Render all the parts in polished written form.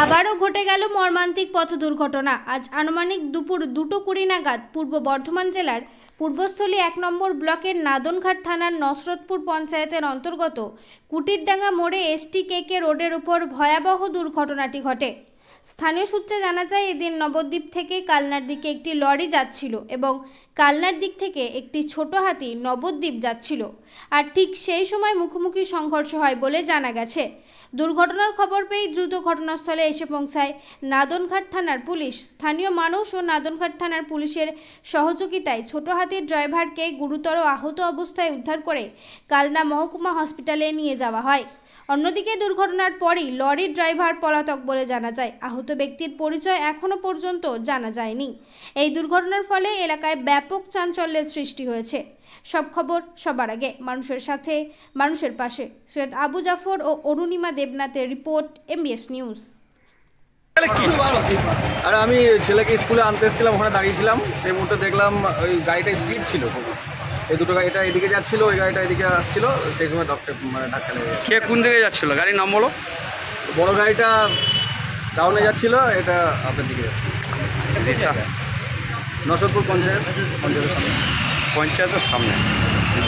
আবারও ঘটে গেল মর্মান্তিক পথ দুর্ঘটনা। আজ আনুমানিক দুপুর 2:20 নাগাদ পূর্ব বর্ধমান জেলার পূর্বস্থলী 1 নম্বর ব্লকের নাদনঘাট থানার নসরতপুর পঞ্চায়েতের অন্তর্গত কুটিরডাঙ্গা মোড়ে STKK রোডের উপর ভয়াবহ দুর্ঘটনাটি ঘটে। স্থানীয় সূত্রে জানা যায়, এদিন নবদ্বীপ থেকে কালনার দিকে একটি লরি যাচ্ছিল এবং কালনার দিক থেকে একটি ছোট হাতি নবদ্বীপ যাচ্ছিল, আর ঠিক সেই সময় মুখোমুখি সংঘর্ষ হয় বলে জানা গেছে। দুর্ঘটনার খবর পেয়ে দ্রুত ঘটনাস্থলে এসে পৌঁছায় নাদনঘাট থানার পুলিশ। স্থানীয় মানুষ ও নাদনঘাট থানার পুলিশের সহযোগিতায় ছোট হাতির ড্রাইভারকে গুরুতর আহত অবস্থায় উদ্ধার করে কালনা মহকুমা হসপিটালে নিয়ে যাওয়া হয়। অন্যদিকে দুর্ঘটনার পরই লরির ড্রাইভার পলাতক বলে জানা যায়। আহত ব্যক্তির পরিচয় এখনো পর্যন্ত জানা যায়নি। এই দুর্ঘটনার ফলে এলাকায় ব্যাপক চাঞ্চল্যের সৃষ্টি হয়েছে। সব খবর সবার আগে, মানুষের সাথে, মানুষের পাশে। সৈয়দ আবু জাফর ও অরুণিমা দেবনাথের রিপোর্ট, MBS নিউজ। আর আমি ছেলেকে স্কুলে আনতে এসেছিলাম, ওখানে দাঁড়িয়েছিলাম। সেই মুহূর্তে দেখলাম ওই গাড়িটা স্পিড ছিল, এই দুটো গাড়িটা এদিকে যাচ্ছিল, ওই গাড়িটা এদিকে আসছিল। সেই সময় ধাক্কা লেগে গেছে। কে কোন দিকে যাচ্ছিল? গাড়ির নাম বলো। বড় গাড়িটা টাউনে যাচ্ছিল, এটা আপনার দিকে যাচ্ছিল। নসরপুর পঞ্চায়েতের সামনে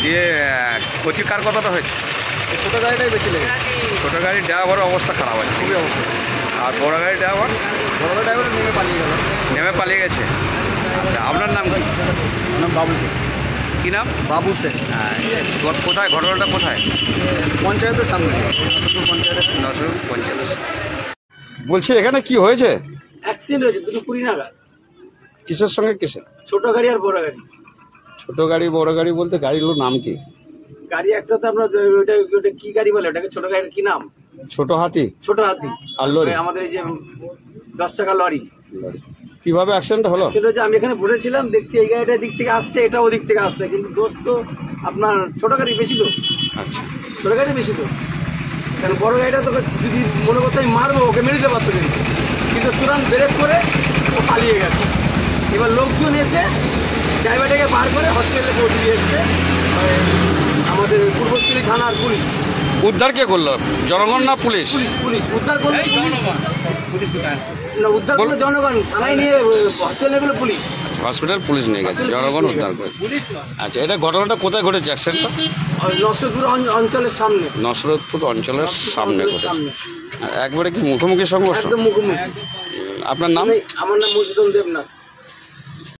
দিয়ে ক্ষতিকার কতটা হয়েছে? ছোটো গাড়িটাই বেশি লেগেছে। ছোটো গাড়ির ড্রাইভারের অবস্থা খারাপ আছে, খুবই অবস্থা। আর বড় গাড়ির ড্রাইভার নেমে পালিয়ে গেছে। আপনার নাম কি? নাম বাবু শেখ। কী নাম? বাবু শেখ। কোথায় ঘটনাটা? কোথায়? পঞ্চায়েতের সামনে, নসরপুর পঞ্চায়েত। বলছি এখানে কি হয়েছে? অ্যাক্সিডেন্ট হয়েছে 2:20 নাগাদ। কিসের সঙ্গে কিসের? ছোট গাড়ি আর বড় গাড়ি। ছোট গাড়ি বড় গাড়ি বলতে গাড়িগুলোর নাম কি? গাড়ি একটা তো আপনার ওটা কি গাড়ি বলে, ওটাকে ছোট গাড়ির কি নাম? ছোট হাতি। ছোট হাতি। আর লরি? আমাদের এই যে 10 চাকা লরি। কিভাবে অ্যাক্সিডেন্ট হলো? সেটা হচ্ছে, আমি এখানে বসেছিলাম, দেখছি এই গাড়িটা দিক থেকে আসছে, এটা ওদিক থেকে আসছে, কিন্তু দোস্ত তো আপনার ছোট গাড়ি বেশি তো। আচ্ছা, ছোট গাড়ি বেশি তো, কারণ বড় গাড়িটা তোকে যদি মনে করতে আমি মারবো, ওকে মেরে দিতে পারতো, কিন্তু সুরান ব্রেক করে ও পালিয়ে গেছে। এবার লোকজন এসে ড্রাইভারটাকে বার করে হসপিটালে পৌঁছে দিয়ে এসছে আমাদের পূর্বস্থলী থানার পুলিশ। উদ্ধার কে করলো? জনগণ না পুলিশ? পুলিশ উদ্ধার করলো। পুলিশ না, উদ্ধার করলো জনগণ, থানায় নিয়ে হসপিটালে গেলো পুলিশ। হসপিটাল পুলিশ নিয়ে গেছে, জনগণ উদ্ধার করে। আচ্ছা, এটা ঘটনাটা কোথায় ঘটেছে অ্যাক্সিডেন্টটা? নসরতপুর অঞ্চলের সামনে। নসরতপুর অঞ্চলের সামনে ঘটেছে। একবারে কি মুখোমুখি সংঘর্ষ? একদম মুখোমুখি। আপনার নাম? আমার নাম মজিদুল দেবনাথ।